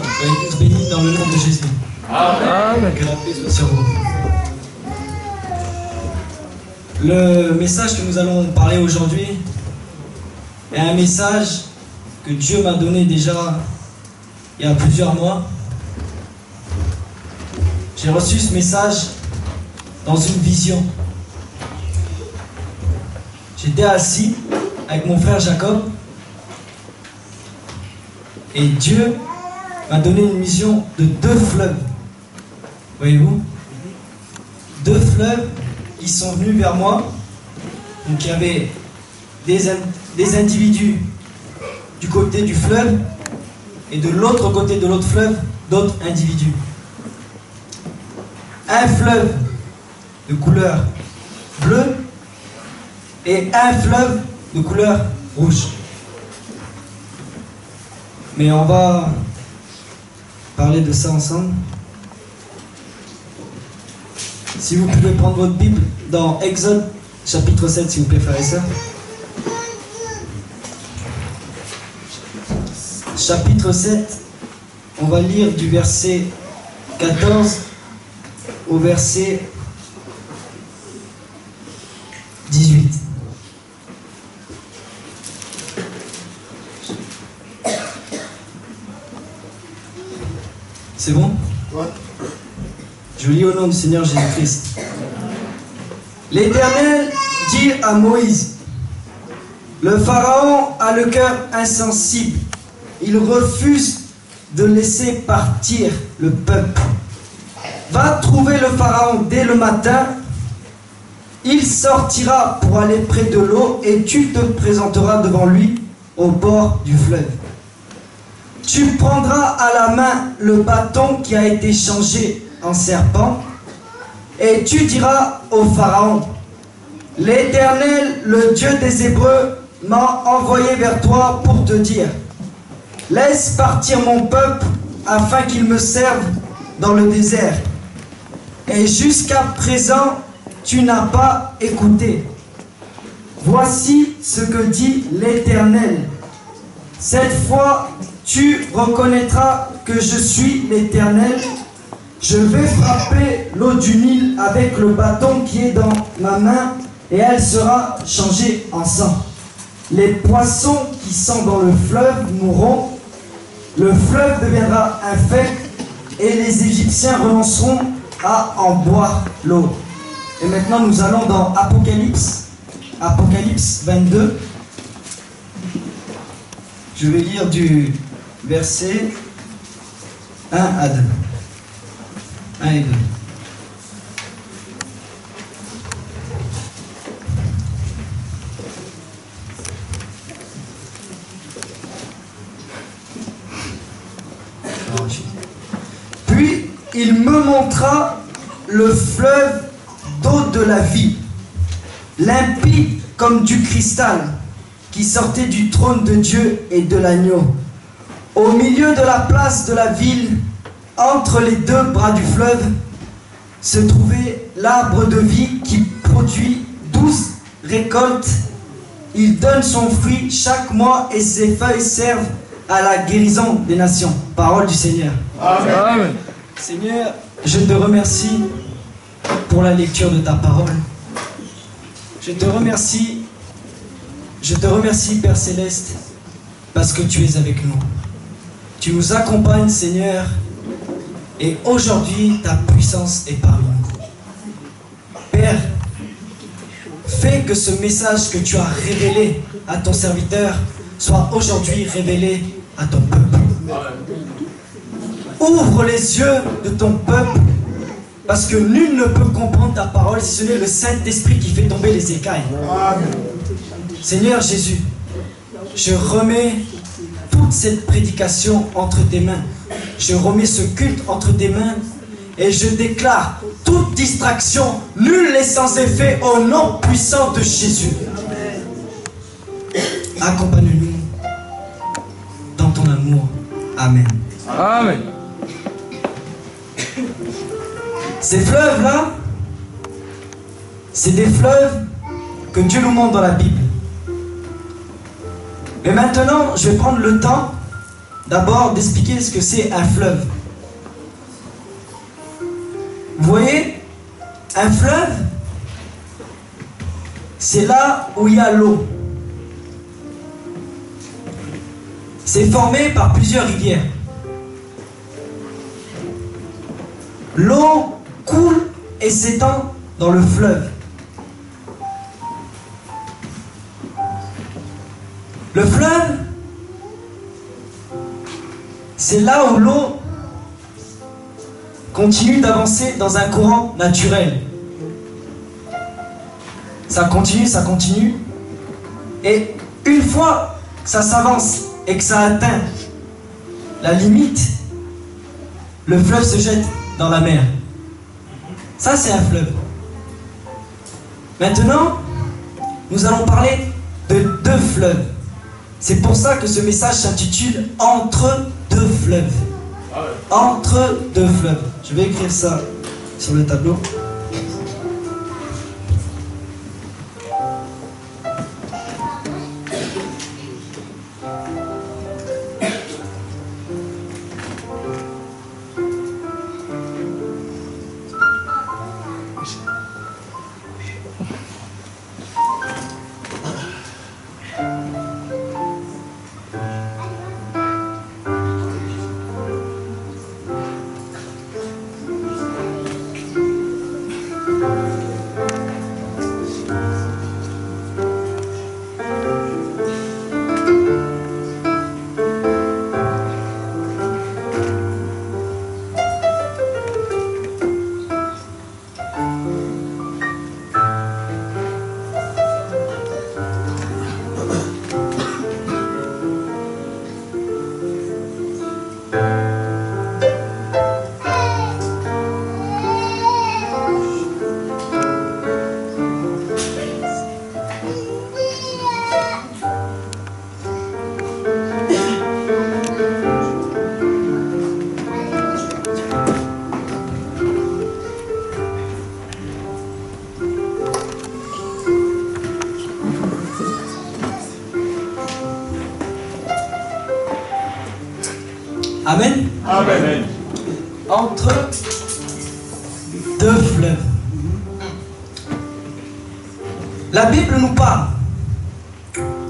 Soyez tous bénis dans le nom de Jésus. Amen. Que la paix soit sur vous. Le message que nous allons parler aujourd'hui est un message que Dieu m'a donné déjà il y a plusieurs mois. J'ai reçu ce message dans une vision. J'étais assis avec mon frère Jacob et Dieu m'a donné une vision de 2 fleuves. Voyez-vous? 2 fleuves qui sont venus vers moi. Donc il y avait des individus du côté du fleuve et de l'autre côté de l'autre fleuve, d'autres individus. Un fleuve de couleur bleue et un fleuve de couleur rouge. Mais on va parler de ça ensemble. Si vous pouvez prendre votre Bible dans Exode chapitre 7, s'il vous plaît, frères et sœurs. Chapitre 7, on va lire du verset 14 au verset 18. C'est bon? Ouais. Je lis au nom du Seigneur Jésus-Christ. L'Éternel dit à Moïse: le Pharaon a le cœur insensible. Il refuse de laisser partir le peuple. Va trouver le Pharaon dès le matin. Il sortira pour aller près de l'eau et tu te présenteras devant lui au bord du fleuve. Tu prendras à la main le bâton qui a été changé en serpent et tu diras au Pharaon: l'Éternel, le Dieu des Hébreux, m'a envoyé vers toi pour te dire: laisse partir mon peuple afin qu'il me serve dans le désert. Et jusqu'à présent, tu n'as pas écouté. Voici ce que dit l'Éternel. Cette fois, tu reconnaîtras que je suis l'Éternel. Je vais frapper l'eau du Nil avec le bâton qui est dans ma main et elle sera changée en sang. Les poissons qui sont dans le fleuve mourront. Le fleuve deviendra infect et les Égyptiens renonceront à en boire l'eau. Et maintenant nous allons dans Apocalypse 22. Je vais lire du verset 1 à 2. 1 et 2. Puis il me montra le fleuve d'eau de la vie, limpide comme du cristal, qui sortait du trône de Dieu et de l'agneau. Au milieu de la place de la ville, entre les 2 bras du fleuve, se trouvait l'arbre de vie qui produit 12 récoltes. Il donne son fruit chaque mois et ses feuilles servent à la guérison des nations. Parole du Seigneur. Amen. Seigneur, je te remercie pour la lecture de ta parole. Je te remercie, Père Céleste, parce que tu es avec nous. Tu nous accompagnes, Seigneur, et aujourd'hui, ta puissance est parmi nous. Père, fais que ce message que tu as révélé à ton serviteur soit aujourd'hui révélé à ton peuple. Ouvre les yeux de ton peuple, parce que nul ne peut comprendre ta parole si ce n'est le Saint-Esprit qui fait tomber les écailles. Seigneur Jésus, je remets toute cette prédication entre tes mains. Je remets ce culte entre tes mains et je déclare toute distraction, nulle et sans effet, au nom puissant de Jésus. Accompagne-nous dans ton amour. Amen. Amen. Ces fleuves-là, c'est des fleuves que Dieu nous montre dans la Bible. Mais maintenant, je vais prendre le temps d'abord d'expliquer ce que c'est un fleuve. Vous voyez, un fleuve, c'est là où il y a l'eau. C'est formé par plusieurs rivières. L'eau coule et s'étend dans le fleuve. Le fleuve, c'est là où l'eau continue d'avancer dans un courant naturel. Ça continue. Et une fois que ça s'avance et que ça atteint la limite, le fleuve se jette dans la mer. Ça, c'est un fleuve. Maintenant, nous allons parler de deux fleuves. C'est pour ça que ce message s'intitule « Entre deux fleuves ». Entre deux fleuves. Je vais écrire ça sur le tableau. Amen. Amen. Entre deux fleuves. La Bible nous parle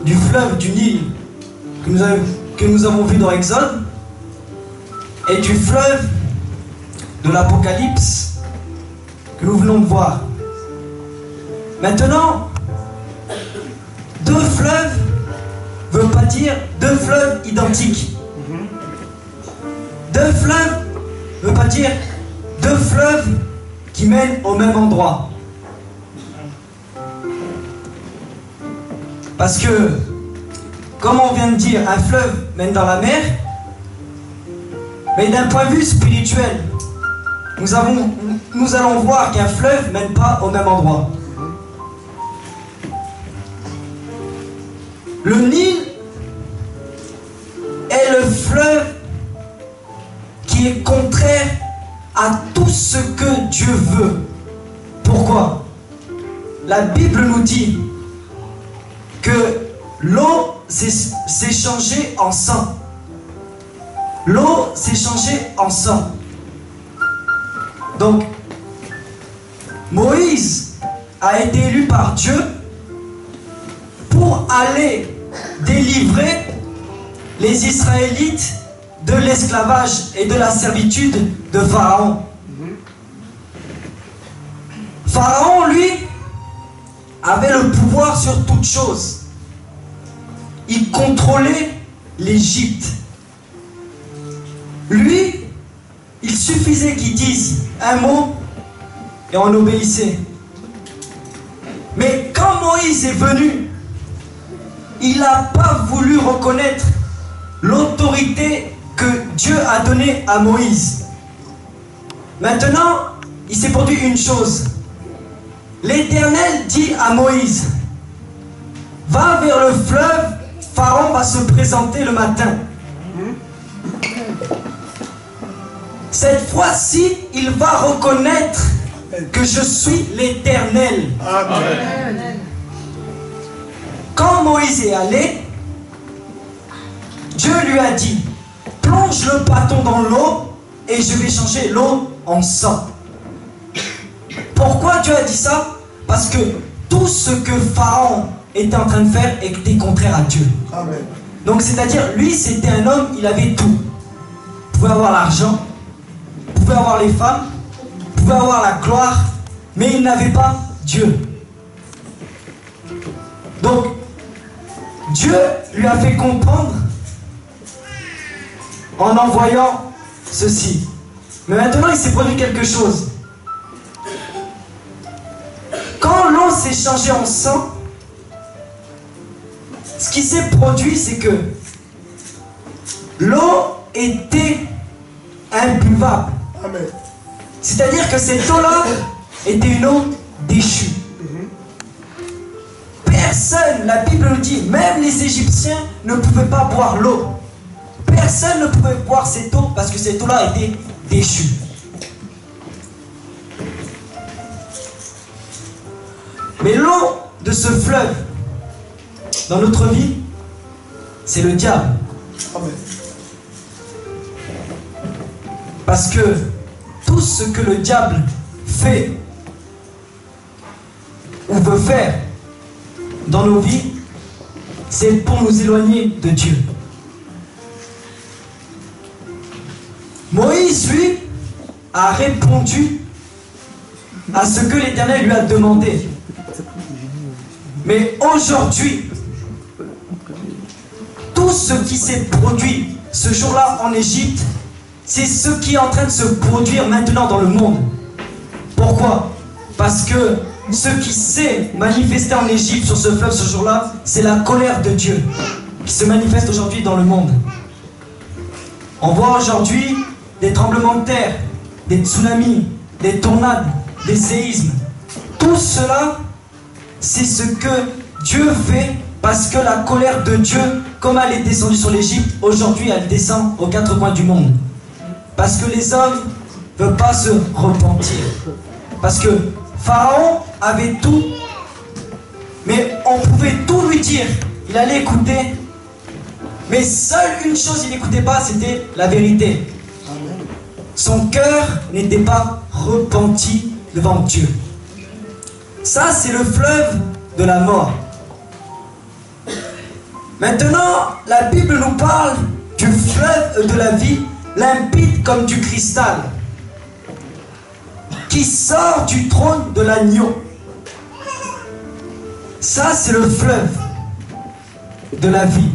du fleuve du Nil que nous avons vu dans Exode et du fleuve de l'Apocalypse que nous venons de voir. Maintenant, deux fleuves ne veut pas dire deux fleuves identiques. Deux fleuves ne veut pas dire deux fleuves qui mènent au même endroit. Parce que, comme on vient de dire, un fleuve mène dans la mer, mais d'un point de vue spirituel, nous allons voir qu'un fleuve ne mène pas au même endroit. Le Nil est le fleuve qui est contraire à tout ce que Dieu veut. Pourquoi? La Bible nous dit que l'eau s'est changée en sang. L'eau s'est changée en sang. Donc, Moïse a été élu par Dieu pour aller délivrer les Israélites de l'esclavage et de la servitude de Pharaon. Pharaon, lui, avait le pouvoir sur toute chose. Il contrôlait l'Égypte. Lui, il suffisait qu'il dise un mot et on obéissait. Mais quand Moïse est venu, il n'a pas voulu reconnaître l'autorité que Dieu a donnée à Moïse. Maintenant, il s'est produit une chose. L'Éternel dit à Moïse, va vers le fleuve, Pharaon va se présenter le matin. Cette fois-ci, il va reconnaître que je suis l'Éternel. Amen. Quand Moïse est allé, Dieu lui a dit, plonge le bâton dans l'eau et je vais changer l'eau en sang. Pourquoi Dieu a dit ça? Parce que tout ce que Pharaon était en train de faire était contraire à Dieu. Amen. Donc c'est-à-dire, lui c'était un homme, il avait tout. Il pouvait avoir l'argent, il pouvait avoir les femmes, il pouvait avoir la gloire, mais il n'avait pas Dieu. Donc, Dieu lui a fait comprendre en envoyant ceci. Mais maintenant, il s'est produit quelque chose. Quand l'eau s'est changée en sang, ce qui s'est produit, c'est que l'eau était imbuvable. Amen. C'est-à-dire que cette eau-là était une eau déchue. Personne, la Bible nous dit, même les Égyptiens ne pouvaient pas boire l'eau. Personne ne pouvait boire cette eau parce que cette eau-là était déchue. Mais l'eau de ce fleuve, dans notre vie, c'est le diable. Amen. Parce que tout ce que le diable fait ou veut faire dans nos vies, c'est pour nous éloigner de Dieu. Moïse, lui, a répondu à ce que l'Éternel lui a demandé. Mais aujourd'hui, tout ce qui s'est produit ce jour-là en Égypte, c'est ce qui est en train de se produire maintenant dans le monde. Pourquoi? Parce que ce qui s'est manifesté en Égypte sur ce fleuve ce jour-là, c'est la colère de Dieu qui se manifeste aujourd'hui dans le monde. On voit aujourd'hui des tremblements de terre, des tsunamis, des tornades, des séismes. Tout cela, c'est ce que Dieu fait parce que la colère de Dieu, comme elle est descendue sur l'Égypte, aujourd'hui elle descend aux quatre coins du monde. Parce que les hommes ne veulent pas se repentir. Parce que Pharaon avait tout, mais on pouvait tout lui dire. Il allait écouter, mais seule une chose il n'écoutait pas, c'était la vérité. Son cœur n'était pas repenti devant Dieu. Ça, c'est le fleuve de la mort. Maintenant, la Bible nous parle du fleuve de la vie, limpide comme du cristal, qui sort du trône de l'agneau. Ça, c'est le fleuve de la vie.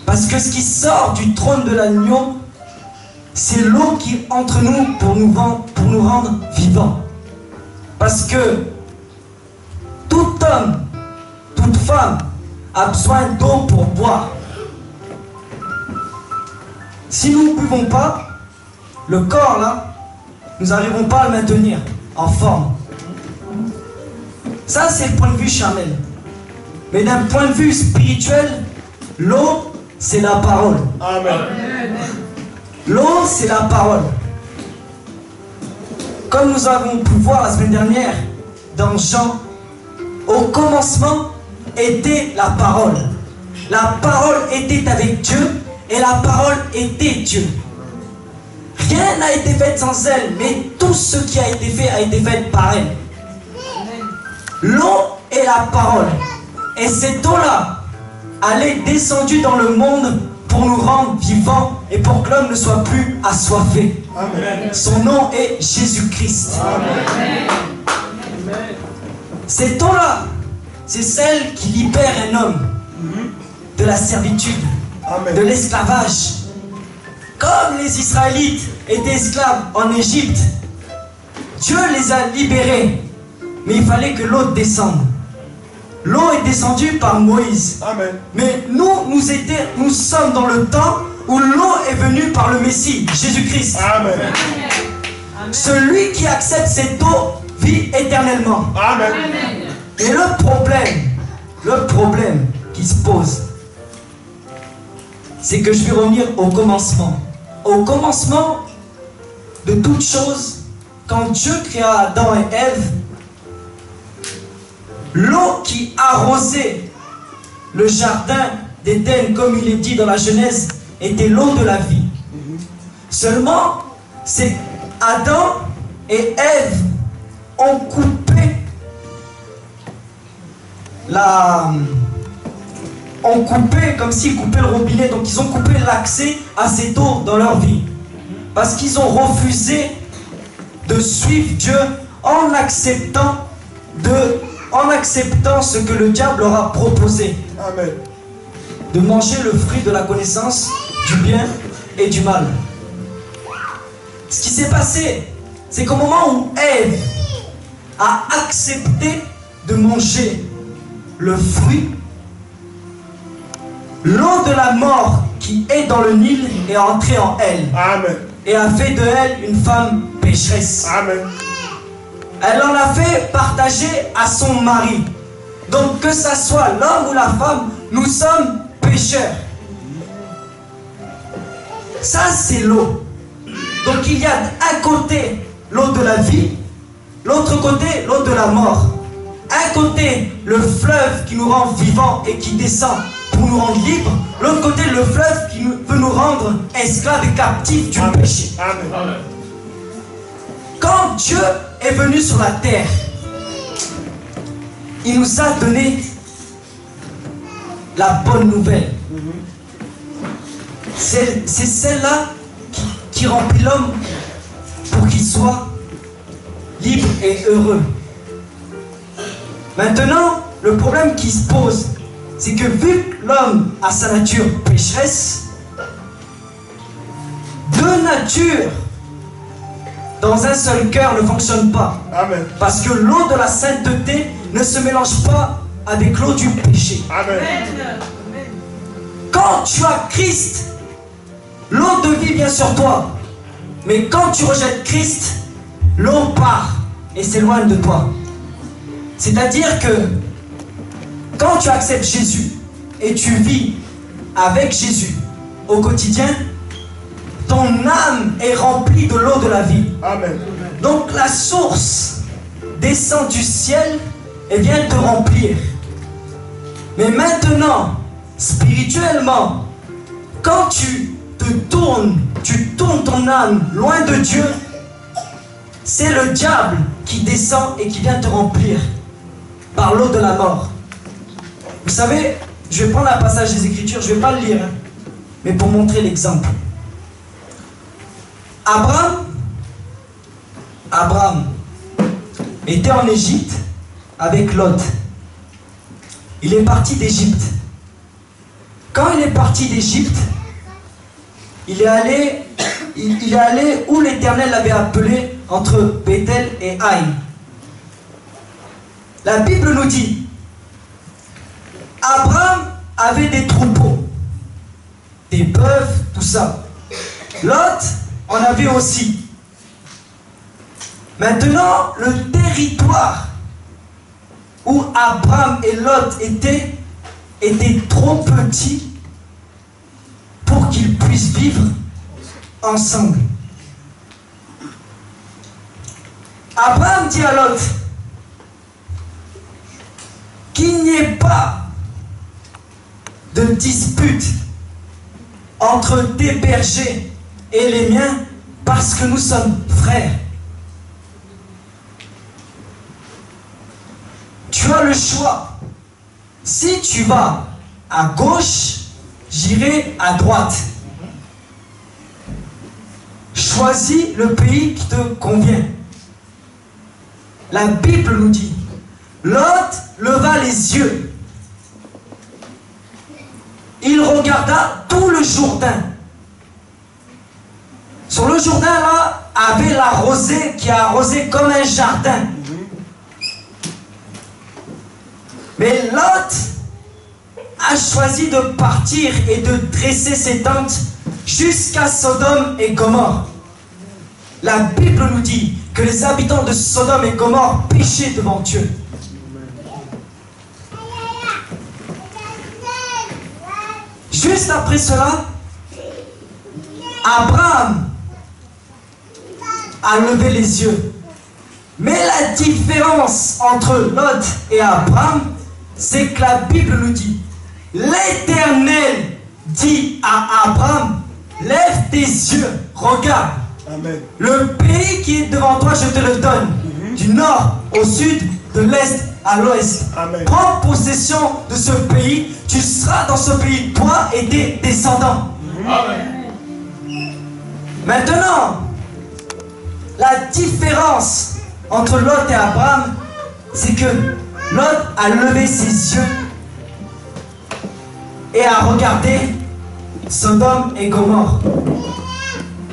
Parce que ce qui sort du trône de l'agneau, c'est l'eau qui entre nous pour nous rendre vivants. Parce que tout homme, toute femme a besoin d'eau pour boire. Si nous ne buvons pas, le corps là, nous n'arriverons pas à le maintenir en forme. Ça, c'est le point de vue charnel. Mais d'un point de vue spirituel, l'eau, c'est la parole. Amen. L'eau, c'est la parole. Comme nous avons pu voir la semaine dernière dans Jean, au commencement était la parole. La parole était avec Dieu et la parole était Dieu. Rien n'a été fait sans elle, mais tout ce qui a été fait par elle. L'eau est la parole. Et cette eau-là, elle est descendue dans le monde pour nous rendre vivants et pour que l'homme ne soit plus assoiffé. Amen. Son nom est Jésus-Christ. Cette eau-là, c'est celle qui libère un homme de la servitude, Amen. de l'esclavage. Comme les Israélites étaient esclaves en Égypte, Dieu les a libérés, mais il fallait que l'eau descende. L'eau est descendue par Moïse. Amen. Mais nous sommes dans le temps où l'eau est venue par le Messie, Jésus-Christ. Amen. Celui qui accepte cette eau vit éternellement. Amen. Et le problème qui se pose, c'est que je vais revenir au commencement. Au commencement de toutes choses, quand Dieu créa Adam et Ève, l'eau qui arrosait le jardin d'Éden, comme il est dit dans la Genèse, était l'eau de la vie. Seulement, c'est Adam et Ève ont coupé comme s'ils coupaient le robinet. Donc ils ont coupé l'accès à cette eau dans leur vie. Parce qu'ils ont refusé de suivre Dieu en acceptant ce que le diable leur a proposé. Amen. De manger le fruit de la connaissance du bien et du mal. Ce qui s'est passé, c'est qu'au moment où Ève a accepté de manger le fruit, l'eau de la mort qui est dans le Nil est entrée en elle. Amen. Et a fait de elle une femme pécheresse. Amen. Elle en a fait partager à son mari. Donc que ce soit l'homme ou la femme, nous sommes pécheurs. Ça c'est l'eau. Donc il y a un côté l'eau de la vie, l'autre côté l'eau de la mort. Un côté le fleuve qui nous rend vivants et qui descend pour nous rendre libres. L'autre côté le fleuve qui veut nous rendre esclaves et captifs du péché. Amen. Quand Dieu est venu sur la terre, il nous a donné la bonne nouvelle. C'est celle-là qui remplit l'homme pour qu'il soit libre et heureux. Maintenant, le problème qui se pose, c'est que vu que l'homme a sa nature pécheresse, deux natures dans un seul cœur ne fonctionnent pas. Amen. Parce que l'eau de la sainteté ne se mélange pas avec l'eau du péché. Amen. Quand tu as Christ, l'eau de vie vient sur toi. Mais quand tu rejettes Christ, l'eau part et s'éloigne de toi. C'est-à-dire que quand tu acceptes Jésus et tu vis avec Jésus au quotidien, ton âme est remplie de l'eau de la vie. Amen. Donc la source descend du ciel et vient te remplir. Mais maintenant, spirituellement, quand tu tournes ton âme loin de Dieu, c'est le diable qui descend et qui vient te remplir par l'eau de la mort. Vous savez, je vais prendre un passage des Écritures, je ne vais pas le lire, hein, mais pour montrer l'exemple. Abraham était en Égypte avec Lot. Il est parti d'Égypte. Quand il est parti d'Égypte, il est allé où l'Éternel l'avait appelé, entre Bethel et Haï. La Bible nous dit, Abraham avait des troupeaux, des bœufs, tout ça. Lot en avait aussi. Maintenant, le territoire où Abraham et Lot étaient était trop petit pour qu'ils puissent vivre ensemble. Abraham dit à Lot qu'il n'y ait pas de dispute entre tes bergers et les miens parce que nous sommes frères. Tu as le choix. Si tu vas à gauche, j'irai à droite. Choisis le pays qui te convient. La Bible nous dit, Lot leva les yeux. Il regarda tout le Jourdain. Sur le Jourdain, là, avait la rosée qui a arrosé comme un jardin. Mais Lot a choisi de partir et de dresser ses tentes jusqu'à Sodome et Gomorrhe. La Bible nous dit que les habitants de Sodome et Gomorrhe péchaient devant Dieu. Juste après cela, Abraham a levé les yeux. Mais la différence entre Lot et Abraham, c'est que la Bible nous dit, l'Éternel dit à Abraham, lève tes yeux, regarde. Amen. Le pays qui est devant toi, je te le donne. Du nord au sud, de l'est à l'ouest. Amen. Prends possession de ce pays. Tu seras dans ce pays, toi et tes descendants. Amen. Maintenant, la différence entre Lot et Abraham, c'est que Lot a levé ses yeux et a regardé Sodome et Gomorrhe.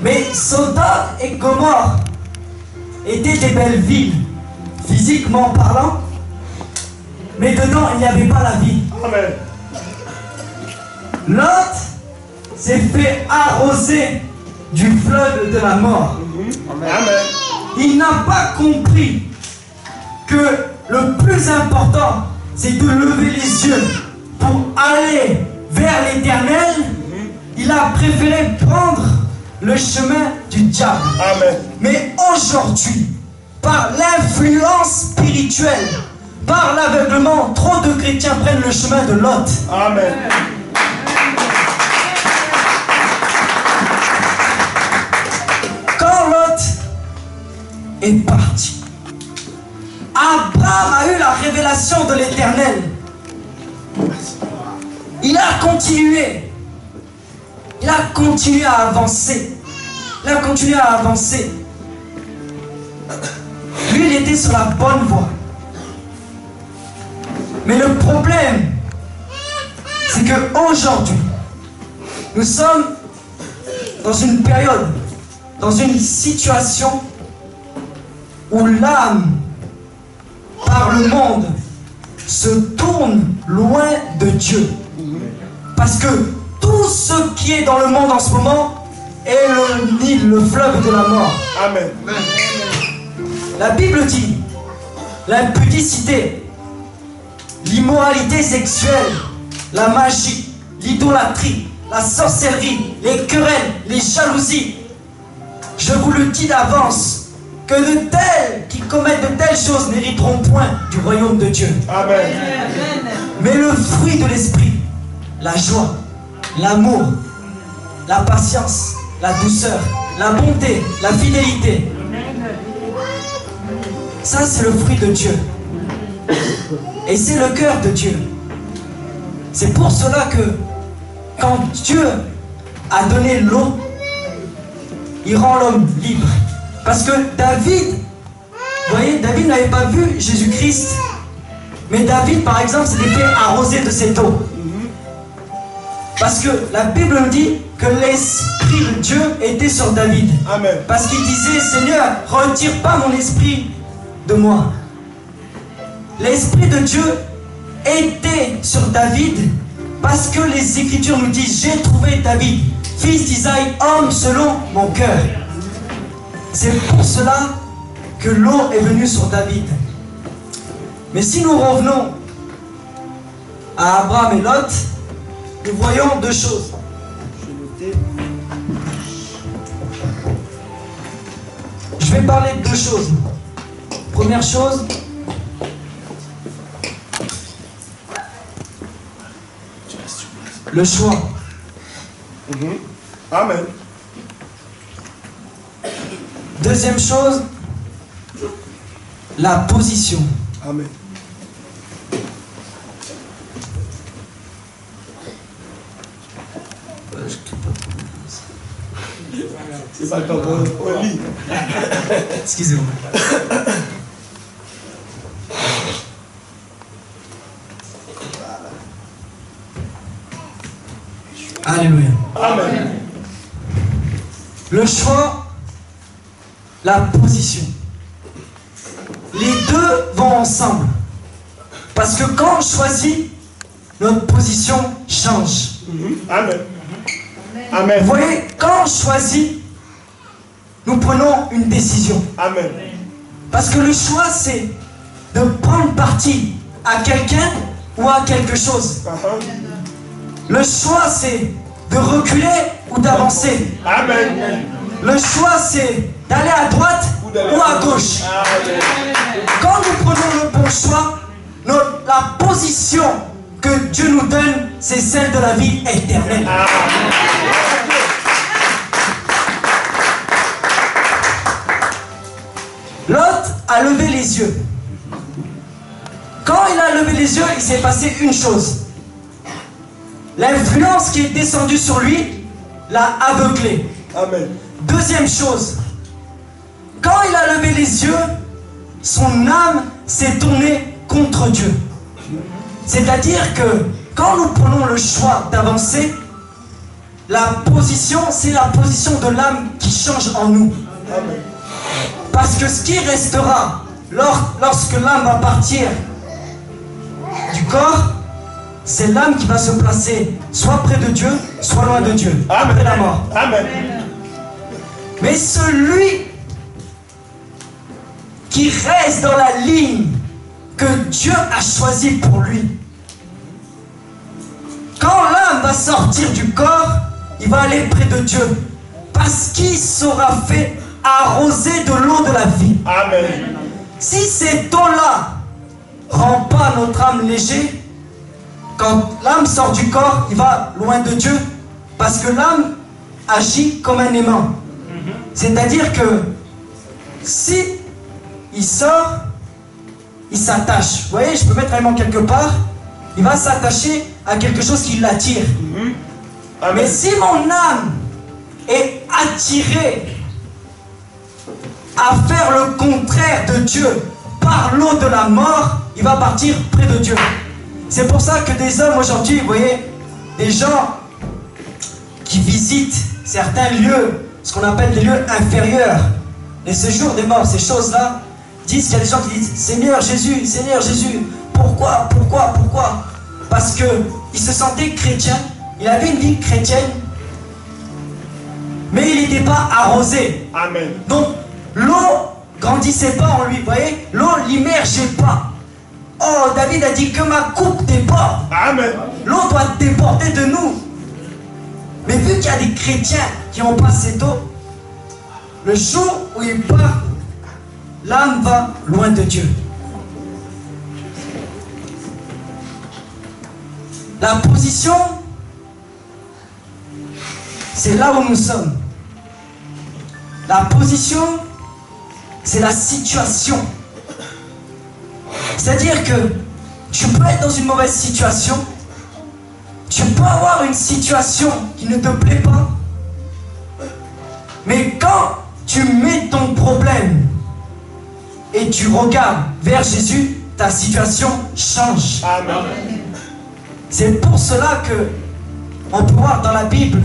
Mais Sodome et Gomorrhe étaient des belles villes, physiquement parlant, mais dedans il n'y avait pas la vie. Amen. Lot s'est fait arroser du fleuve de la mort. Amen. Il n'a pas compris que le plus important, c'est de lever les yeux pour aller vers l'Éternel. Il a préféré prendre le chemin du diable. Amen. Mais aujourd'hui, par l'influence spirituelle, par l'aveuglement, trop de chrétiens prennent le chemin de Lot. Amen. Quand Lot est parti, Abraham a eu la révélation de l'Éternel. Il a continué. Il a continué à avancer. Il a continué à avancer. Lui, il était sur la bonne voie. Mais le problème, c'est qu'aujourd'hui, nous sommes dans une période, dans une situation où l'âme, par le monde, se tourne loin de Dieu. Parce que tout ce qui est dans le monde en ce moment est le Nil, le fleuve de la mort. Amen. La Bible dit l'impudicité, l'immoralité sexuelle, la magie, l'idolâtrie, la sorcellerie, les querelles, les jalousies. Je vous le dis d'avance, que de tels qui commettent de telles choses n'hériteront point du royaume de Dieu. Amen. Mais le fruit de l'esprit, la joie, l'amour, la patience, la douceur, la bonté, la fidélité, ça c'est le fruit de Dieu. Et c'est le cœur de Dieu. C'est pour cela que quand Dieu a donné l'eau, il rend l'homme libre. Parce que David, vous voyez, David n'avait pas vu Jésus-Christ, mais David par exemple s'était fait arroser de cette eau. Parce que la Bible nous dit que l'Esprit de Dieu était sur David. Amen. Parce qu'il disait, Seigneur, retire pas mon esprit de moi. L'Esprit de Dieu était sur David parce que les Écritures nous disent, j'ai trouvé David, fils d'Isaïe, homme selon mon cœur. C'est pour cela que l'eau est venue sur David. Mais si nous revenons à Abraham et Lot, nous voyons deux choses. Je vais parler de deux choses. Première chose, le choix. Amen. Deuxième chose, la position. Amen. C'est pas comme on lit. Excusez-moi. Alléluia. Amen. Le choix, la position. Les deux vont ensemble. Parce que quand on choisit, notre position change. Amen. Vous Amen. voyez, quand on choisit, nous prenons une décision. Amen. Parce que le choix, c'est de prendre parti à quelqu'un ou à quelque chose. Le choix, c'est de reculer ou d'avancer. Amen. Le choix, c'est d'aller à droite ou à gauche. Amen. Quand nous prenons le bon choix, la position que Dieu nous donne, c'est celle de la vie éternelle. Lot a levé les yeux. Quand il a levé les yeux, il s'est passé une chose. L'influence qui est descendue sur lui l'a aveuglé. Amen. Deuxième chose, quand il a levé les yeux, son âme s'est tournée contre Dieu. C'est-à-dire que quand nous prenons le choix d'avancer, la position, c'est la position de l'âme qui change en nous. Amen. Parce que ce qui restera lorsque l'âme va partir du corps, c'est l'âme qui va se placer soit près de Dieu, soit loin de Dieu, après la mort. Amen. Mais celui qui reste dans la ligne que Dieu a choisie pour lui, quand l'âme va sortir du corps, il va aller près de Dieu, parce qu'il sera fait arroser de l'eau de la vie. Amen. Si cette eau-là ne rend pas notre âme léger, quand l'âme sort du corps, il va loin de Dieu, parce que l'âme agit comme un aimant. C'est-à-dire que si il sort, il s'attache. Vous voyez, je peux mettre l'aimant quelque part, il va s'attacher à quelque chose qui l'attire. Mais si mon âme est attirée à faire le contraire de Dieu par l'eau de la mort, il va partir près de Dieu. C'est pour ça que des hommes aujourd'hui, vous voyez, des gens qui visitent certains lieux, ce qu'on appelle des lieux inférieurs, les séjours des morts, ces choses-là, disent qu'il y a des gens qui disent Seigneur Jésus, pourquoi Parce qu'il se sentait chrétien, il avait une vie chrétienne, mais il n'était pas arrosé. Amen. Donc, l'eau grandissait pas en lui, vous voyez, l'eau l'immergeait pas. Oh, David a dit que ma coupe déborde. Amen. L'eau doit déborder de nous. Mais vu qu'il y a des chrétiens qui n'ont pas cette eau, le jour où ils partent, l'âme va loin de Dieu. La position, c'est là où nous sommes. La position, c'est la situation. C'est-à-dire que tu peux être dans une mauvaise situation, tu peux avoir une situation qui ne te plaît pas, mais quand tu mets ton problème et tu regardes vers Jésus, ta situation change. Amen. C'est pour cela que on peut voir dans la Bible,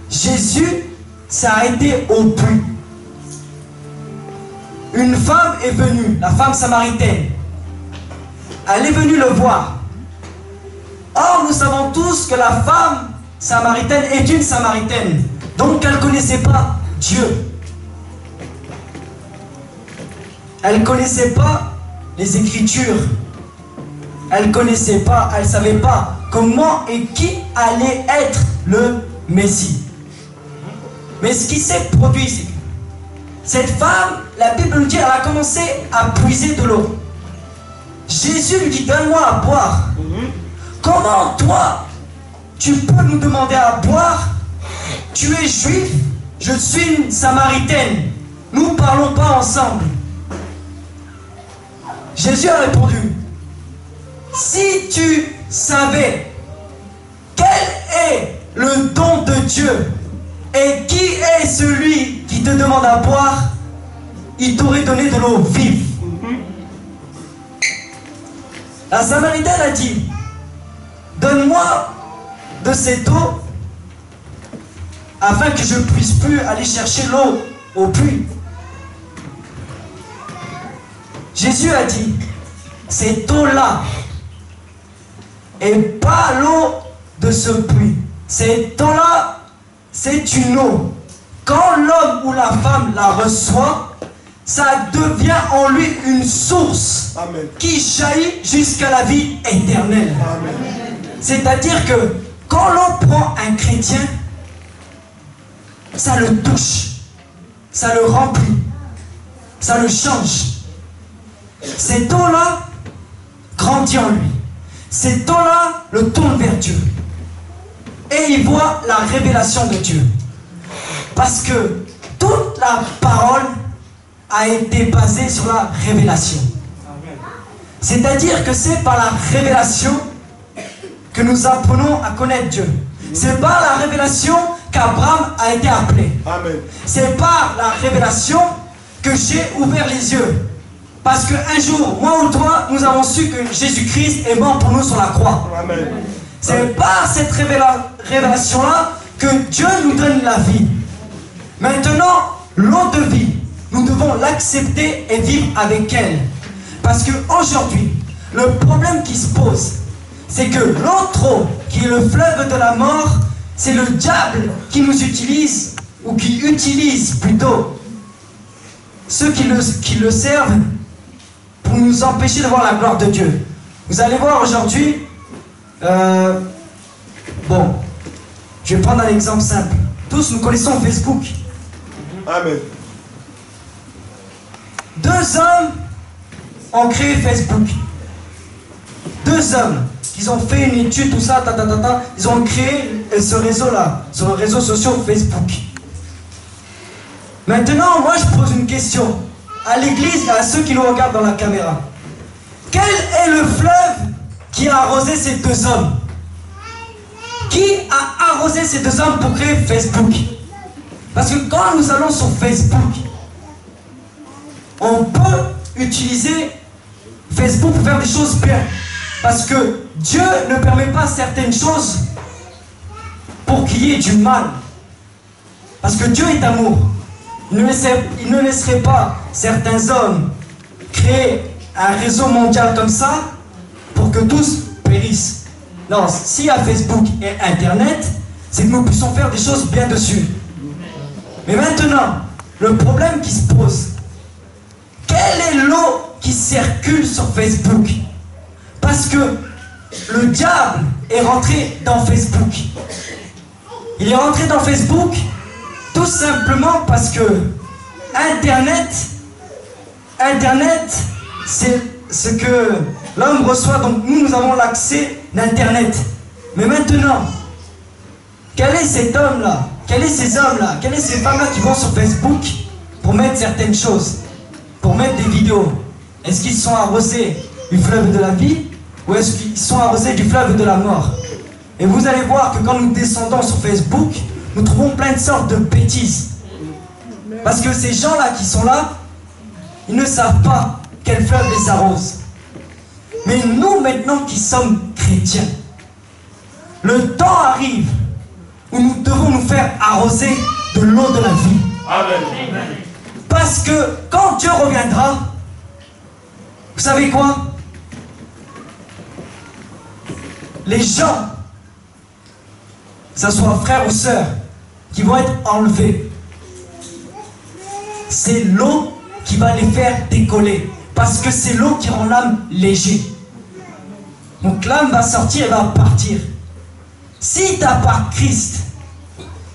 Jésus s'est arrêté au puits. Une femme est venue, la femme samaritaine. Elle est venue le voir. Or, nous savons tous que la femme samaritaine est une samaritaine. Donc, elle ne connaissait pas Dieu. Elle ne connaissait pas les Écritures. Elle ne connaissait pas, elle ne savait pas comment et qui allait être le Messie. Mais ce qui s'est produit, c'est que cette femme, la Bible nous dit, elle a commencé à puiser de l'eau. Jésus lui dit, donne-moi à boire. Comment toi, tu peux nous demander à boire? Tu es juif, je suis une samaritaine. Nous ne parlons pas ensemble. Jésus a répondu, si tu savais quel est le don de Dieu et qui est celui qui te demande à boire, il t'aurait donné de l'eau vive. La Samaritaine a dit, donne-moi de cette eau afin que je ne puisse plus aller chercher l'eau au puits. Jésus a dit, cette eau-là et pas l'eau de ce puits. Cette eau-là, c'est une eau. Quand l'homme ou la femme la reçoit, ça devient en lui une source. Amen. Qui jaillit jusqu'à la vie éternelle. C'est-à-dire que quand l'on prend un chrétien, ça le touche, ça le remplit, ça le change. Cette eau-là grandit en lui. ces temps-là le tournent vers Dieu. Et ils voient la révélation de Dieu. Parce que toute la parole a été basée sur la révélation. C'est-à-dire que c'est par la révélation que nous apprenons à connaître Dieu. C'est par la révélation qu'Abraham a été appelé. C'est par la révélation que j'ai ouvert les yeux. Parce qu'un jour, moi ou toi, nous avons su que Jésus-Christ est mort pour nous sur la croix. C'est par cette révélation-là que Dieu nous donne la vie. Maintenant, l'eau de vie, nous devons l'accepter et vivre avec elle. Parce qu'aujourd'hui, le problème qui se pose, c'est que l'eau, qui est le fleuve de la mort, c'est le diable qui nous utilise, ou qui utilise plutôt ceux qui le servent pour nous empêcher de voir la gloire de Dieu. Vous allez voir aujourd'hui, bon, je vais prendre un exemple simple. Tous nous connaissons Facebook. Amen. 2 hommes ont créé Facebook. 2 hommes, ils ont fait une étude, tout ça, ils ont créé ce réseau-là, sur le réseau social Facebook. Maintenant, moi je pose une question à l'église et à ceux qui nous regardent dans la caméra. Quel est le fleuve qui a arrosé ces 2 hommes? Qui a arrosé ces 2 hommes pour créer Facebook? Parce que quand nous allons sur Facebook, on peut utiliser Facebook pour faire des choses bien. Parce que Dieu ne permet pas certaines choses pour qu'il y ait du mal. Parce que Dieu est amour. Il ne laisserait pas certains hommes créer un réseau mondial comme ça pour que tous périssent. Non, s'il y a Facebook et Internet, c'est que nous puissions faire des choses bien dessus. Mais maintenant, le problème qui se pose, quelle est l'eau qui circule sur Facebook? Parce que le diable est rentré dans Facebook. Il est rentré dans Facebook tout simplement parce que Internet, c'est ce que l'homme reçoit. Donc nous avons l'accès d'Internet. Mais maintenant, quel est cet homme-là? Quels sont ces hommes-là? Quelles sont ces femmes-là qui vont sur Facebook pour mettre certaines choses? Pour mettre des vidéos? Est-ce qu'ils sont arrosés du fleuve de la vie? Ou est-ce qu'ils sont arrosés du fleuve de la mort? Et vous allez voir que quand nous descendons sur Facebook, nous trouvons plein de sortes de bêtises. Parce que ces gens-là qui sont là, ils ne savent pas quel fleuve les arrose. Mais nous maintenant qui sommes chrétiens, le temps arrive où nous devons nous faire arroser de l'eau de la vie. Amen. Parce que quand Dieu reviendra, vous savez quoi? Les gens, que ce soit frères ou sœurs, qui vont être enlevés, c'est l'eau qui va les faire décoller. Parce que c'est l'eau qui rend l'âme léger. Donc l'âme va sortir et va partir. Si tu n'as pas Christ,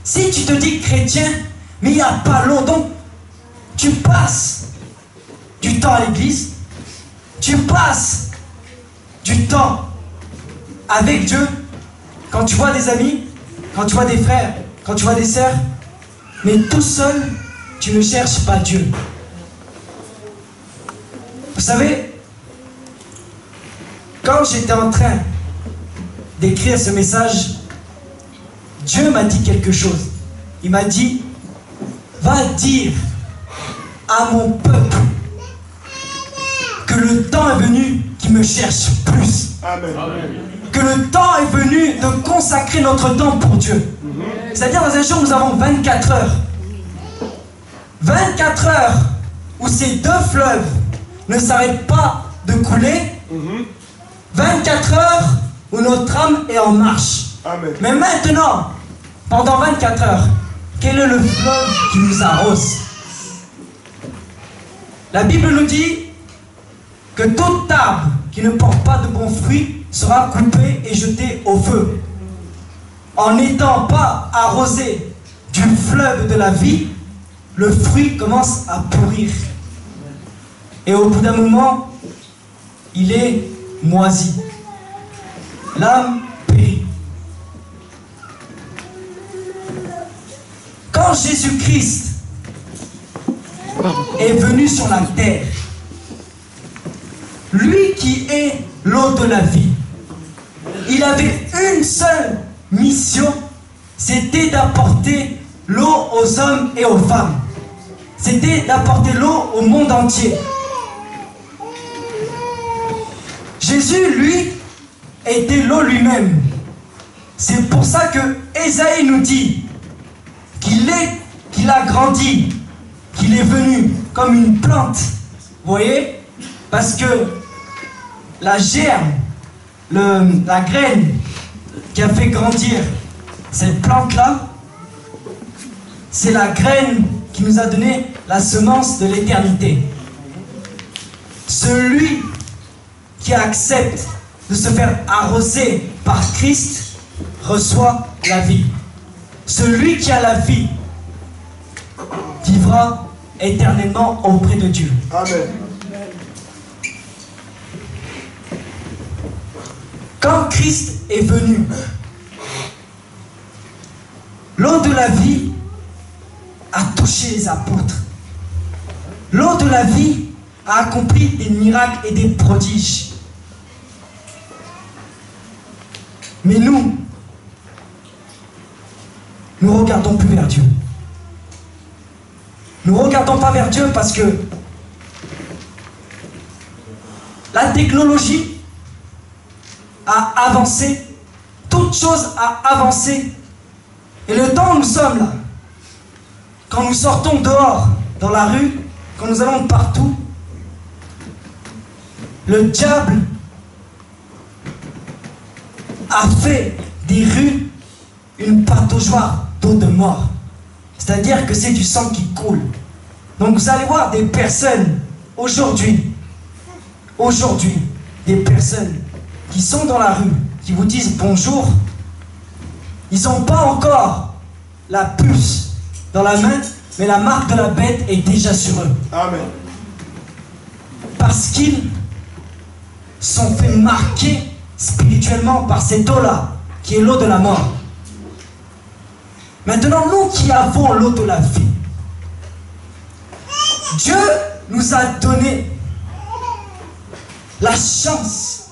si tu te dis chrétien, mais il n'y a pas l'eau, donc tu passes du temps à l'église, tu passes du temps avec Dieu, quand tu vois des amis, quand tu vois des frères, quand tu vois des sœurs, mais tout seul, tu ne cherches pas Dieu. Vous savez, quand j'étais en train d'écrire ce message, Dieu m'a dit quelque chose. Il m'a dit, va dire à mon peuple que le temps est venu qu'il me cherche plus. Amen. Que le temps est venu de consacrer notre temps pour Dieu. C'est-à-dire dans un jour nous avons 24 heures. 24 heures où ces 2 fleuves ne s'arrêtent pas de couler. 24 heures où notre âme est en marche. Amen. Mais maintenant, pendant 24 heures, quel est le fleuve qui nous arrose? La Bible nous dit que tout arbre qui ne porte pas de bons fruits sera coupé et jeté au feu. En n'étant pas arrosé du fleuve de la vie, le fruit commence à pourrir. Et au bout d'un moment, il est moisi. l'âme périt. Quand Jésus-Christ est venu sur la terre, lui qui est l'eau de la vie, il avait une seule mission, c'était d'apporter l'eau aux hommes et aux femmes. C'était d'apporter l'eau au monde entier. Jésus, lui, était l'eau lui-même. C'est pour ça que Ésaïe nous dit qu'il a grandi, qu'il est venu comme une plante. Vous voyez? Parce que la germe, la graine qui a fait grandir cette plante-là, c'est la graine qui nous a donné la semence de l'éternité. Celui qui accepte de se faire arroser par Christ reçoit la vie. Celui qui a la vie vivra éternellement auprès de Dieu. Amen. Quand Christ est venu, l'eau de la vie a touché les apôtres. L'eau de la vie a accompli des miracles et des prodiges. Mais nous ne regardons plus vers Dieu. Nous ne regardons pas vers Dieu parce que la technologie a avancé, toute chose a avancé. Et le temps où nous sommes là, quand nous sortons dehors, dans la rue, quand nous allons partout, le diable a fait des rues une pataugeoire d'eau de mort. C'est-à-dire que c'est du sang qui coule. Donc vous allez voir des personnes, aujourd'hui, des personnes qui sont dans la rue, qui vous disent bonjour, ils n'ont pas encore la puce dans la main, mais la marque de la bête est déjà sur eux. Amen. Parce qu'ils sont fait marquer spirituellement par cette eau-là, qui est l'eau de la mort. Maintenant, nous qui avons l'eau de la vie, Dieu nous a donné la chance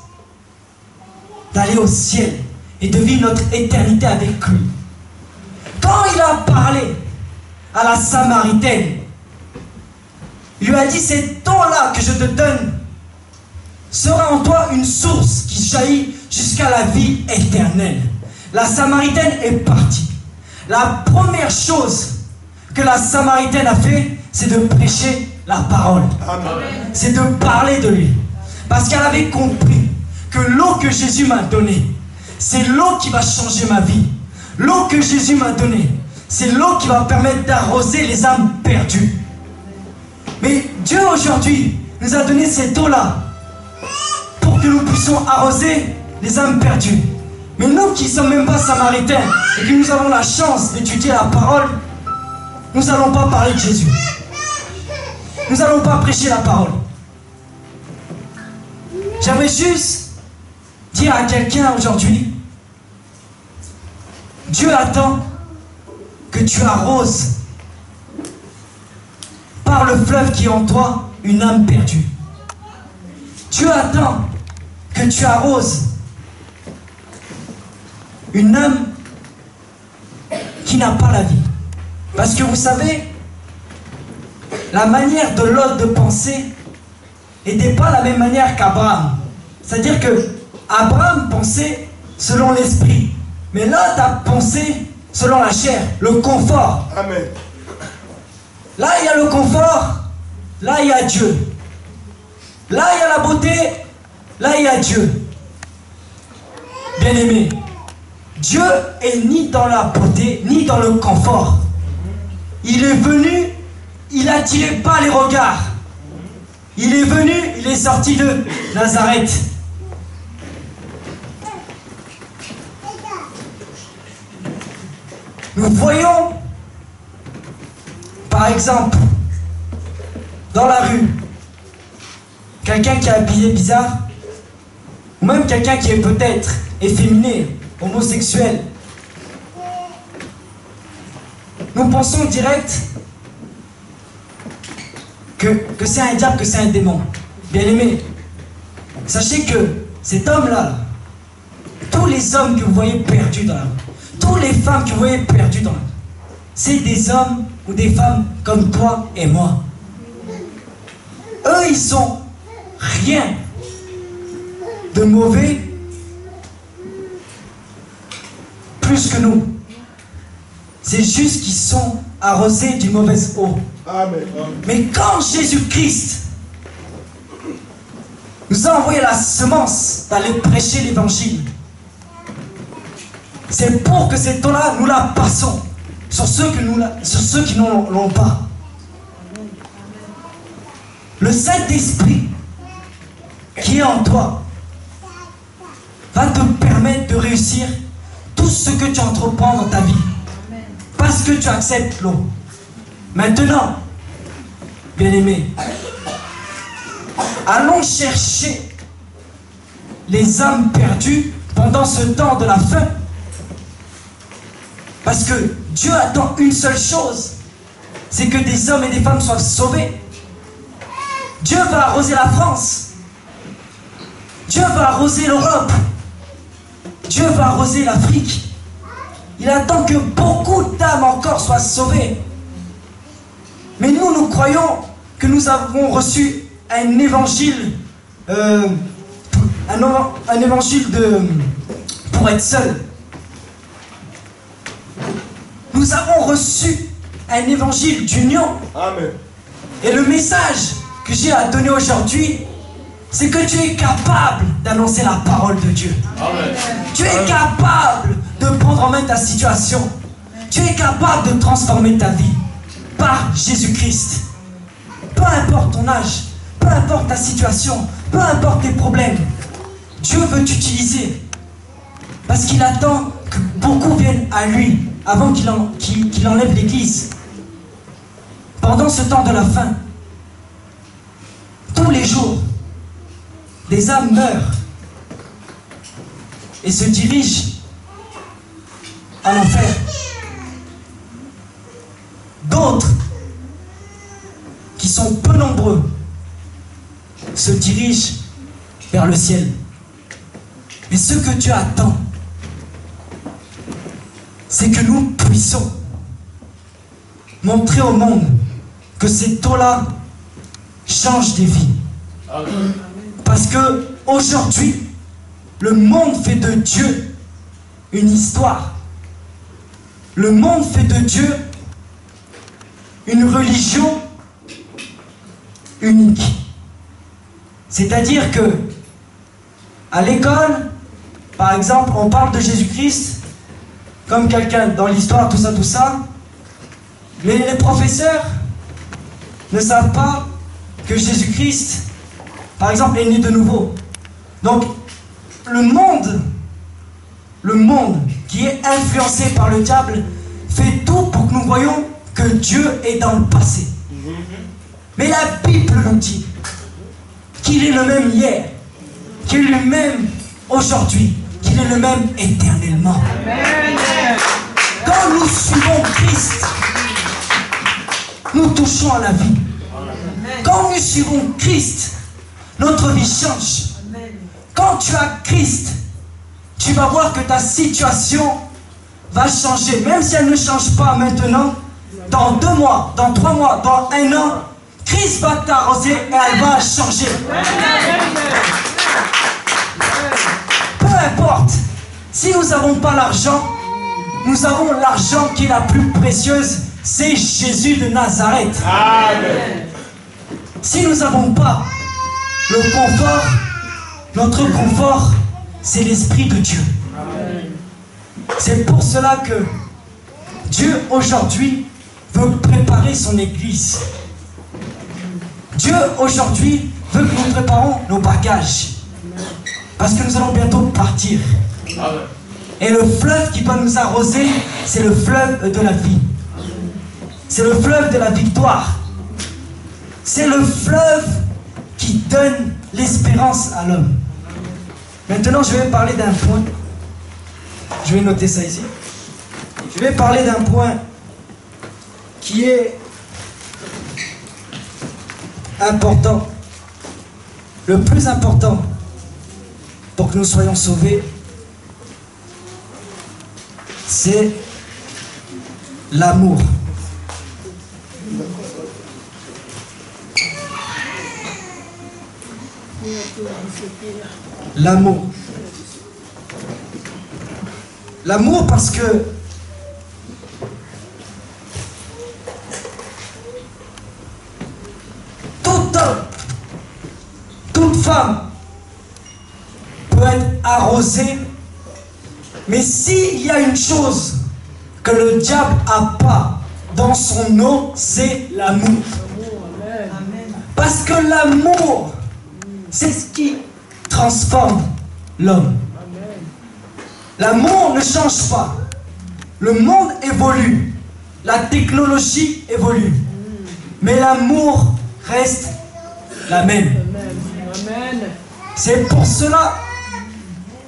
d'aller au ciel et de vivre notre éternité avec lui. Quand il a parlé à la Samaritaine, il lui a dit: cette eau-là que je te donne sera en toi une source qui jaillit jusqu'à la vie éternelle. La Samaritaine est partie. La première chose que la Samaritaine a fait, c'est de prêcher la parole. C'est de parler de lui. Parce qu'elle avait compris que l'eau que Jésus m'a donnée, c'est l'eau qui va changer ma vie. L'eau que Jésus m'a donnée, c'est l'eau qui va permettre d'arroser les âmes perdues. Mais Dieu aujourd'hui nous a donné cette eau-là pour que nous puissions arroser les âmes perdues. Mais nous qui ne sommes même pas samaritains et que nous avons la chance d'étudier la parole, nous n'allons pas parler de Jésus. Nous n'allons pas prêcher la parole. J'aimerais juste dire à quelqu'un aujourd'hui, Dieu attend que tu arroses par le fleuve qui est en toi une âme perdue. Dieu attend que tu arroses une âme qui n'a pas la vie. Parce que vous savez, la manière de Lot de penser n'était pas la même manière qu'Abraham. C'est-à-dire que Abraham pensait selon l'esprit, mais Lot a pensé selon la chair, le confort. Amen. Là, il y a le confort, là, il y a Dieu. Là, il y a la beauté, là, il y a Dieu. Bien-aimé, Dieu est ni dans la beauté, ni dans le confort. Il est venu, il n'attirait pas les regards. Il est venu, il est sorti de Nazareth. Nous voyons, par exemple, dans la rue, quelqu'un qui est habillé bizarre, ou même quelqu'un qui est peut-être efféminés, homosexuels. Nous pensons direct que c'est un diable, que c'est un démon. Bien-aimés, sachez que cet homme-là, tous les hommes que vous voyez perdus dans la rue, toutes les femmes que vous voyez perdues dans la rue, c'est des hommes ou des femmes comme toi et moi. Eux, ils ont rien de mauvais plus que nous. C'est juste qu'ils sont arrosés d'une mauvaise eau. Amen. Mais quand Jésus-Christ nous a envoyé la semence d'aller prêcher l'évangile, c'est pour que cette eau-là, nous la passons sur ceux qui n'en l'ont pas. Le Saint-Esprit qui est en toi va te permettre de réussir tout ce que tu entreprends dans ta vie. Parce que tu acceptes l'eau. Maintenant, bien-aimés, allons chercher les âmes perdues pendant ce temps de la fin. Parce que Dieu attend une seule chose, c'est que des hommes et des femmes soient sauvés. Dieu va arroser la France. Dieu va arroser l'Europe. Dieu va arroser l'Afrique. Il attend que beaucoup d'âmes encore soient sauvées. Mais nous croyons que nous avons reçu un évangile, un évangile pour être seul. Nous avons reçu un évangile d'union. Amen. Et le message que j'ai à donner aujourd'hui, c'est que tu es capable d'annoncer la parole de Dieu. Amen. Tu es capable de prendre en main ta situation. Tu es capable de transformer ta vie par Jésus-Christ. Peu importe ton âge, peu importe ta situation, peu importe tes problèmes, Dieu veut t'utiliser. Parce qu'il attend que beaucoup viennent à lui avant qu'il enlève l'Église. Pendant ce temps de la fin, tous les jours, des âmes meurent et se dirigent à l'enfer. D'autres, qui sont peu nombreux, se dirigent vers le ciel. Mais ce que Dieu attend, c'est que nous puissions montrer au monde que cette eau-là change des vies. Amen. Parce que aujourd'hui, le monde fait de Dieu une histoire. Le monde fait de Dieu une religion unique. C'est-à-dire que à l'école, par exemple, on parle de Jésus-Christ comme quelqu'un dans l'histoire, tout ça, mais les professeurs ne savent pas que Jésus-Christ, par exemple, est né de nouveau. Donc, le monde qui est influencé par le diable fait tout pour que nous voyions que Dieu est dans le passé. Mais la Bible nous dit qu'il est le même hier, qu'il est le même aujourd'hui, qu'il est le même éternellement. Amen. Quand nous suivons Christ, nous touchons à la vie. Quand nous suivons Christ, notre vie change. Quand tu as Christ, tu vas voir que ta situation va changer. Même si elle ne change pas maintenant, dans 2 mois, dans 3 mois, dans 1 an, Christ va t'arroser et elle va changer. Peu importe, si nous n'avons pas l'argent, nous avons l'argent qui est la plus précieuse, c'est Jésus de Nazareth. Amen. Si nous n'avons pas le confort, notre confort, c'est l'Esprit de Dieu. C'est pour cela que Dieu aujourd'hui veut préparer son Église. Dieu aujourd'hui veut que nous préparons nos bagages. Parce que nous allons bientôt partir. Et le fleuve qui doit nous arroser, c'est le fleuve de la vie. C'est le fleuve de la victoire. C'est le fleuve qui donne l'espérance à l'homme. Maintenant, je vais parler d'un point Je vais noter ça ici. Je vais parler d'un point qui est important. Le plus important pour que nous soyons sauvés, c'est l'amour. L'amour. L'amour parce que tout homme, toute femme peut être arrosé, mais s'il y a une chose que le diable n'a pas dans son eau, c'est l'amour. Parce que l'amour, c'est ce qui transforme l'homme. L'amour ne change pas. Le monde évolue. La technologie évolue. Mais l'amour reste la même. C'est pour cela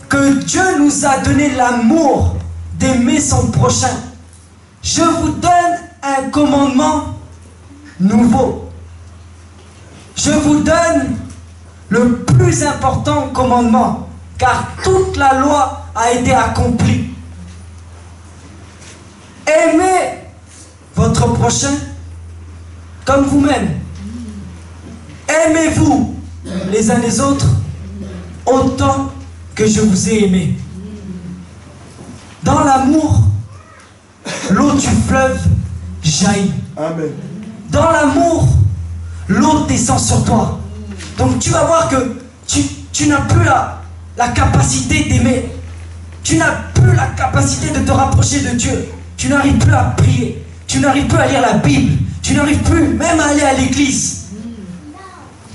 que Dieu nous a donné l'amour d'aimer son prochain. Je vous donne un commandement nouveau. Je vous donne le plus important commandement, car toute la loi a été accomplie. Aimez votre prochain comme vous-même. Aimez-vous les uns les autres autant que je vous ai aimé. Dans l'amour, l'eau du fleuve jaillit. Amen. Dans l'amour, l'eau descend sur toi. Donc tu vas voir que tu n'as plus la capacité d'aimer. Tu n'as plus la capacité de te rapprocher de Dieu. Tu n'arrives plus à prier. Tu n'arrives plus à lire la Bible. Tu n'arrives plus même à aller à l'église.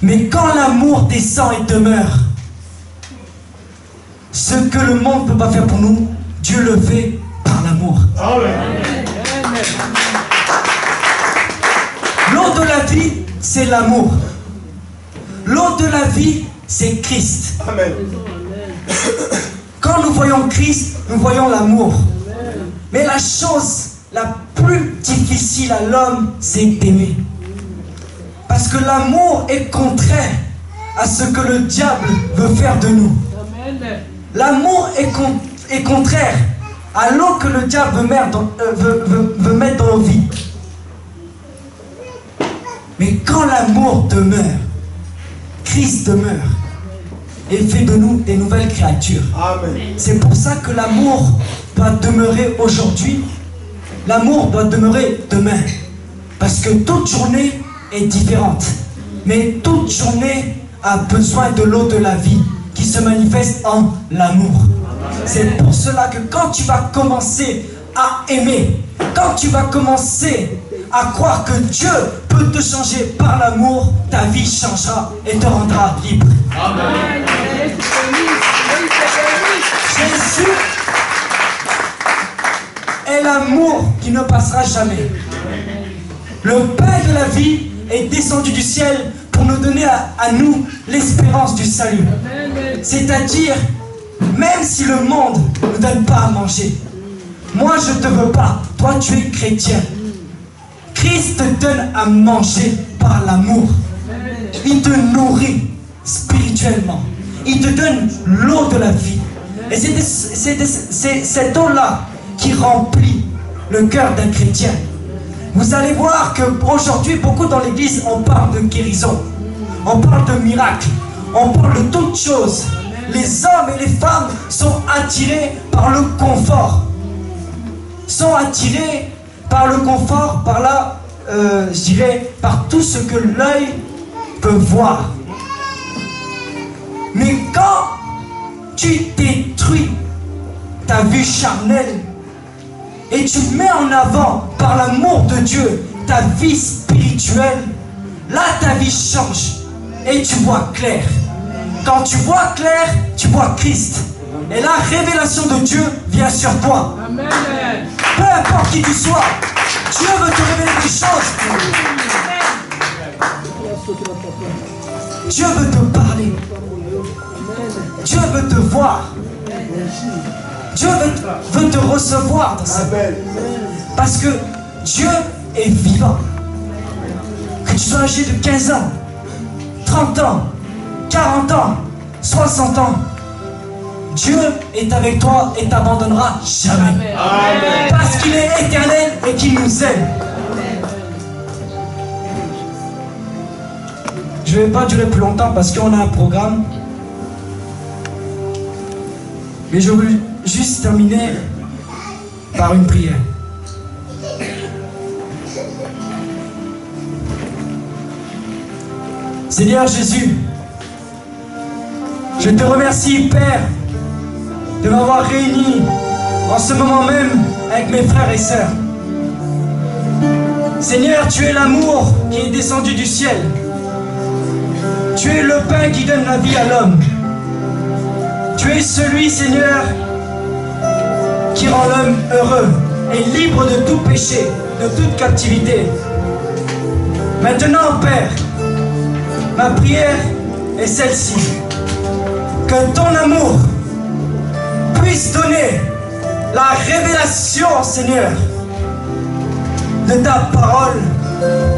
Mais quand l'amour descend et demeure, ce que le monde ne peut pas faire pour nous, Dieu le fait par l'amour. L'eau de la vie, c'est l'amour. L'eau de la vie, c'est Christ. Amen. Quand nous voyons Christ, nous voyons l'amour. Mais la chose la plus difficile à l'homme, c'est d'aimer. Parce que l'amour est contraire à ce que le diable veut faire de nous. L'amour est contraire à l'eau que le diable veut mettre dans nos vies. Mais quand l'amour demeure, Christ demeure et fait de nous des nouvelles créatures. C'est pour ça que l'amour doit demeurer aujourd'hui. L'amour doit demeurer demain. Parce que toute journée est différente. Mais toute journée a besoin de l'eau de la vie qui se manifeste en l'amour. C'est pour cela que quand tu vas commencer à aimer, quand tu vas commencer à croire que Dieu peut te changer par l'amour, ta vie changera et te rendra libre. Amen. Jésus est l'amour qui ne passera jamais. Le pain de la vie est descendu du ciel pour nous donner à nous l'espérance du salut. C'est-à-dire, même si le monde ne nous donne pas à manger, moi je ne te veux pas, toi tu es chrétien. Christ te donne à manger par l'amour. Il te nourrit spirituellement. Il te donne l'eau de la vie. Et c'est cette eau-là qui remplit le cœur d'un chrétien. Vous allez voir qu'aujourd'hui, beaucoup dans l'église, on parle de guérison. On parle de miracles. On parle de toutes choses. Les hommes et les femmes sont attirés par le confort. Sont attirés par le confort, par là, je dirais, par tout ce que l'œil peut voir. Mais quand tu détruis ta vue charnelle et tu mets en avant, par l'amour de Dieu, ta vie spirituelle, là ta vie change et tu vois clair. Quand tu vois clair, tu vois Christ. Et la révélation de Dieu vient sur toi. Amen. Peu importe qui tu sois, Dieu veut te révéler des choses. Dieu veut te parler. Dieu veut te voir. Dieu veut te recevoir dans sa vie. Parce que Dieu est vivant. Que tu sois âgé de 15 ans, 30 ans, 40 ans, 60 ans, Dieu est avec toi et t'abandonnera jamais. Amen. Parce qu'il est éternel et qu'il nous aime. Je ne vais pas durer plus longtemps parce qu'on a un programme. Mais je veux juste terminer par une prière. Seigneur Jésus, je te remercie, Père, de m'avoir réuni en ce moment même avec mes frères et sœurs. Seigneur, tu es l'amour qui est descendu du ciel. Tu es le pain qui donne la vie à l'homme. Tu es celui, Seigneur, qui rend l'homme heureux et libre de tout péché, de toute captivité. Maintenant, Père, ma prière est celle-ci. Que ton amour puisse donner la révélation, Seigneur, de ta parole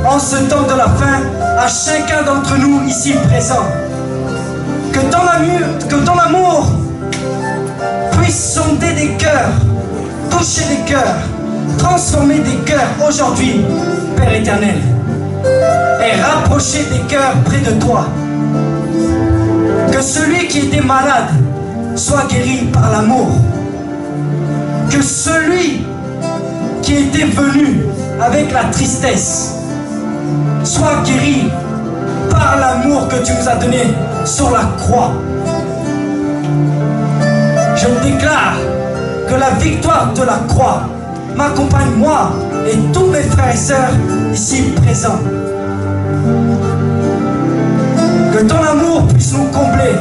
en ce temps de la fin à chacun d'entre nous ici présents. Que ton amour puisse sonder des cœurs, toucher des cœurs, transformer des cœurs aujourd'hui, Père éternel, et rapprocher des cœurs près de toi. Que celui qui était malade soit guéri par l'amour. Que celui qui était venu avec la tristesse soit guéri par l'amour que tu nous as donné sur la croix. Je déclare que la victoire de la croix m'accompagne, moi et tous mes frères et sœurs ici présents. Que ton amour puisse nous combler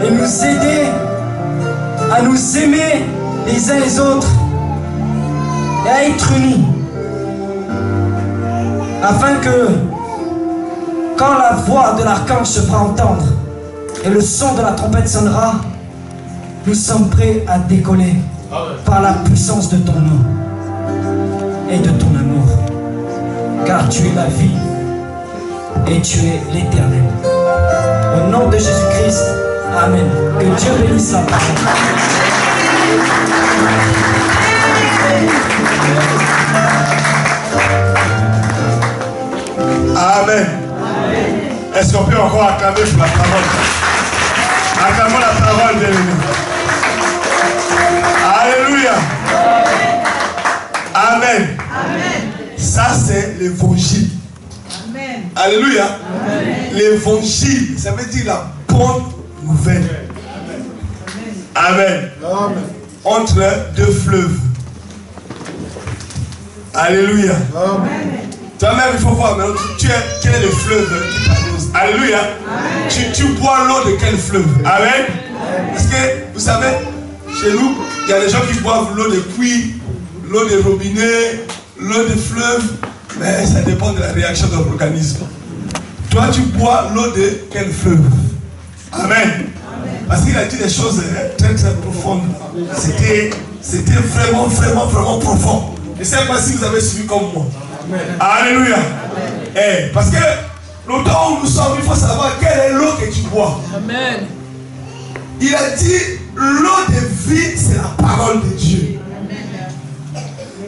et nous aider à nous aimer les uns les autres et à être unis, afin que quand la voix de l'archange se fera entendre et le son de la trompette sonnera, nous sommes prêts à décoller par la puissance de ton nom et de ton amour, car tu es la vie et tu es l'éternel. Au nom de Jésus-Christ, amen. Que Dieu bénisse la parole. Amen. Est-ce qu'on peut encore acclamer pour la parole? Acclamons la parole de l'ennemi. Alléluia. Amen. Ça, c'est l'évangile. Alléluia. L'évangile, ça veut dire la bonne nouvelle. Amen. Entre deux fleuves. Alléluia. Toi-même, il faut voir, mais quel est le fleuve qui t'arrose? Alléluia. Tu bois l'eau de quel fleuve? Amen. Parce que, vous savez, chez nous, il y a des gens qui boivent l'eau de puits, l'eau de robinet, l'eau de fleuve, mais ça dépend de la réaction de l'organisme. Toi, tu bois l'eau de quel fleuve? Amen. Parce qu'il a dit des choses très très profondes. C'était vraiment profond. Je ne sais pas si vous avez suivi comme moi. Alléluia. Eh, parce que le temps où nous sommes, il faut savoir quelle est l'eau que tu bois. Amen. Il a dit l'eau de vie, c'est la parole de Dieu.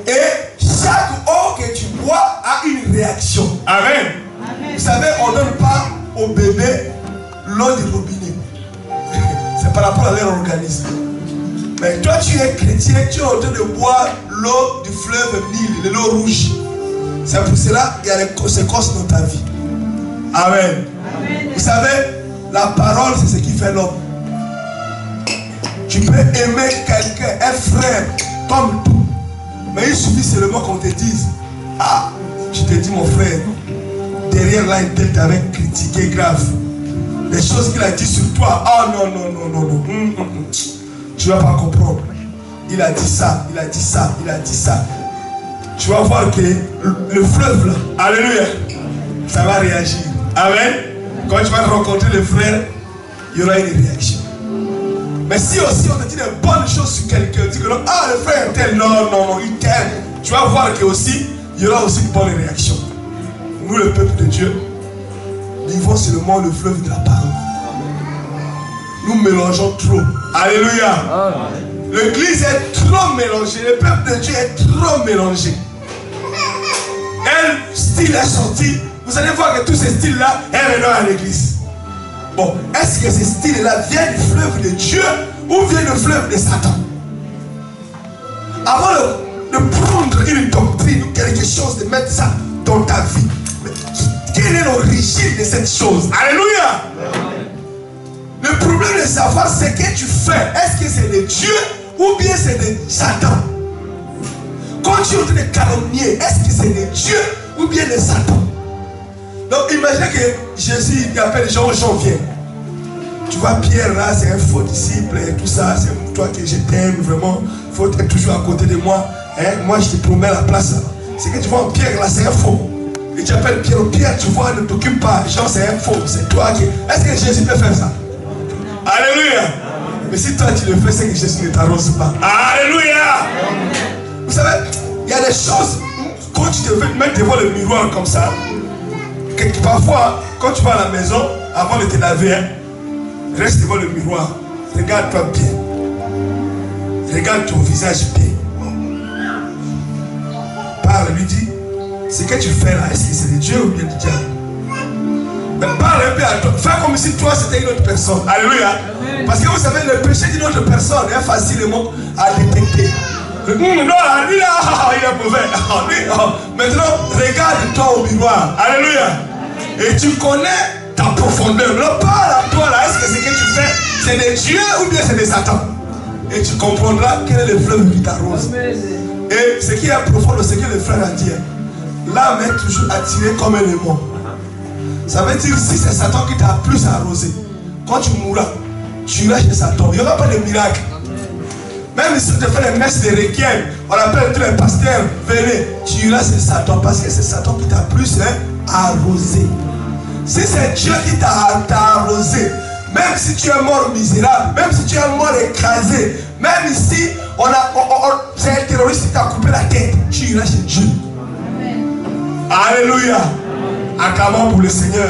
Et chaque eau que tu bois a une réaction. Amen. Vous savez, on ne donne pas au bébé l'eau du robinet. C'est par rapport à leur organisme. Mais toi, tu es chrétien, tu es en train de boire l'eau du fleuve Nil, de l'eau rouge. C'est pour cela qu'il y a des conséquences dans ta vie. Amen. Vous savez, la parole, c'est ce qui fait l'homme. Tu peux aimer quelqu'un, un frère, comme tout. Mais il suffit seulement qu'on te dise, ah, je te dis mon frère, derrière là, il t'avait critiqué grave. Les choses qu'il a dit sur toi, ah non. Tu ne vas pas comprendre. Il a dit ça, il a dit ça, il a dit ça. Tu vas voir que le fleuve là, alléluia, ça va réagir. Amen. Quand tu vas rencontrer le frère, il y aura une réaction. Mais si aussi on te dit des bonnes choses sur quelqu'un, dit que non, ah le frère est tel, non, non, non, il t'aime. Tu vas voir qu'il y aura aussi une bonne réaction. Nous, le peuple de Dieu, vivons seulement le fleuve de la parole. Nous mélangeons trop. Alléluia. L'église est trop mélangée. Le peuple de Dieu est trop mélangé. Un style est sorti. Vous allez voir que tous ces styles-là est maintenant à l'église. Bon, est-ce que ces styles-là viennent du fleuve de Dieu ou viennent du fleuve de Satan? Avant de prendre une doctrine ou quelque chose, de mettre ça dans ta vie, mais quelle est l'origine de cette chose? Alléluia. Le problème de savoir ce que tu fais, est-ce que c'est de Dieu ou bien c'est de Satan? Quand tu es en train de calomnier, est-ce que c'est de Dieu ou bien de Satan? Donc imaginez que Jésus il appelle les gens, viens. Tu vois Pierre là, c'est un faux disciple et tout ça, c'est toi que je t'aime vraiment, il faut être toujours à côté de moi. Hein? Moi je te promets la place. C'est que tu vois Pierre là, c'est un faux. Et tu appelles Pierre, Pierre tu vois, ne t'occupe pas, genre c'est un faux, c'est toi qui... Est-ce que Jésus peut faire ça? Alléluia. Mais si toi tu le fais, c'est que Jésus ne t'arrose pas. Alléluia. Vous savez, il y a des choses, quand tu te veux mettre devant le miroir comme ça, que parfois, quand tu vas à la maison, avant de te laver, hein, reste devant le miroir, regarde-toi bien. Regarde ton visage bien. Parle, lui dit, ce que tu fais là, est-ce que c'est de Dieu ou bien du diable? Mais parle un peu à toi. Fais comme si toi c'était une autre personne. Alléluia. Parce que vous savez, le péché d'une autre personne est facilement à détecter. Non, lui là, il est mauvais. Maintenant, regarde-toi au miroir. Alléluia. Et tu connais ta profondeur. Là, parle à toi là. Est-ce que ce que tu fais, c'est de Dieu ou bien c'est de Satan? Et tu comprendras quel est le fleuve qui t'arrose. Et ce qui est profond, c'est ce que le frère a dit. L'âme est toujours attirée comme un aimant. Ça veut dire si c'est Satan qui t'a plus arrosé, quand tu mourras, tu iras chez Satan. Il n'y aura pas de miracle. Même si tu te fais les messes de requiem, on appelle tous les pasteurs, venez, tu iras chez Satan parce que c'est Satan qui t'a plus arrosé. Si c'est Dieu qui t'a arrosé, même si tu es mort misérable, même si tu es mort écrasé, même si c'est un terroriste qui t'a coupé la tête, tu iras chez Dieu. Amen. Alléluia. Acclamons pour le Seigneur.